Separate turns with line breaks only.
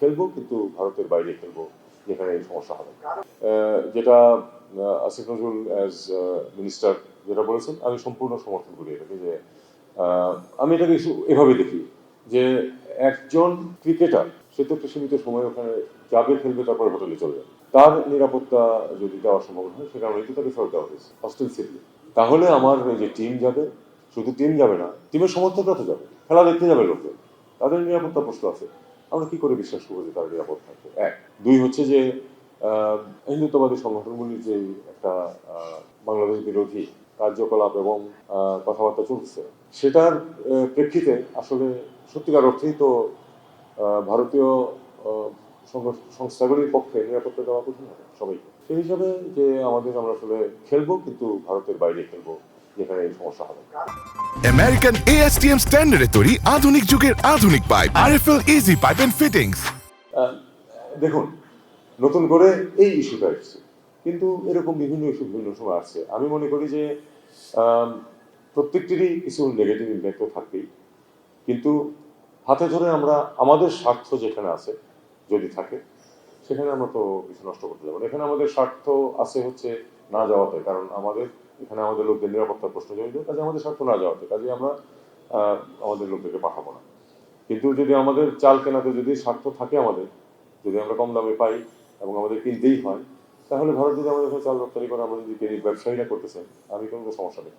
খেলবো, কিন্তু ভারতের বাইরে খেলবো, যেখানে এই সমস্যা হবে। যেটা আসিফ নজরুল অ্যাজ মিনিস্টার যেটা বলেছেন, আমি সম্পূর্ণ সমর্থন করি এটাকে। যে আমি এটাকে এভাবে দেখি যে একজন ক্রিকেটার সে তো একটা সীমিত সময় ওখানে যাবে, খেলবে, তারপরে হোটেলে চলে যাবে। তার নিরাপত্তা যদি দেওয়া সম্ভব হয়, সে কারণে তো তাকে ফেরত দেওয়া হয়েছে অস্টেনসিভলি। তাহলে আমার এই যে টিম যাবে, শুধু টিম যাবে না, টিমের সমর্থকরা তো যাবে, খেলা দেখতে যাবে লোকে, তাদের নিরাপত্তা প্রশ্ন আছে। আমরা কি করে বিশ্বাস করবো যে তারা নিরাপদ থাকবে? এক। দুই হচ্ছে যে হিন্দুত্ববাদী সংগঠনগুলির যে একটা বাংলাদেশ বিরোধী কার্যকলাপ এবং কথাবার্তা চলছে, সেটার প্রেক্ষিতে সত্যিকার অর্থেই তো ভারতীয় সংস্থাগুলির পক্ষে নিরাপত্তা দেওয়া কঠিন হবে সবাইকে। সেই হিসাবে যে আমরা আসলে খেলবো, কিন্তু ভারতের বাইরে খেলবো, যেখানে এই সমস্যা হবে।
আমেরিকান ASTM স্ট্যান্ডার্ডে তৈরি আধুনিক যুগের আধুনিক pipe, RFL easy pipe and fittings.
দেখুন, নতুন করে এই ইস্যুটা এসছে, কিন্তু এরকম বিভিন্ন ইস্যু বিভিন্ন সময় আসছে। আমি মনে করি যে প্রত্যেকটিরই কিছু নেগেটিভ ইম্প্যাক্ট থাকবেই, কিন্তু হাতে ধরে আমরা আমাদের স্বার্থ যেখানে আছে যদি থাকে, সেখানে আমরা তো কিছু নষ্ট করতে যাবো না। এখানে আমাদের স্বার্থ আছে হচ্ছে না যাওয়াতে, কারণ এখানে আমাদের লোকদের নিরাপত্তার প্রশ্ন জড়িত, কাজে আমাদের স্বার্থ না যাওয়াতে, কাজে আমরা আমাদের লোকদেরকে পাঠাবো না। কিন্তু যদি আমাদের চাল কেনাতে যদি স্বার্থ থাকে আমাদের, যদি আমরা কম দামে পাই এবং আমাদের কিনতেই হয়, তাহলে ভারত যদি আমাদের চাল রপ্তানি করে, আমরা যদি কিনি, ব্যবসায়ীরা করতেছেন, আমি কোনো সমস্যা নেই।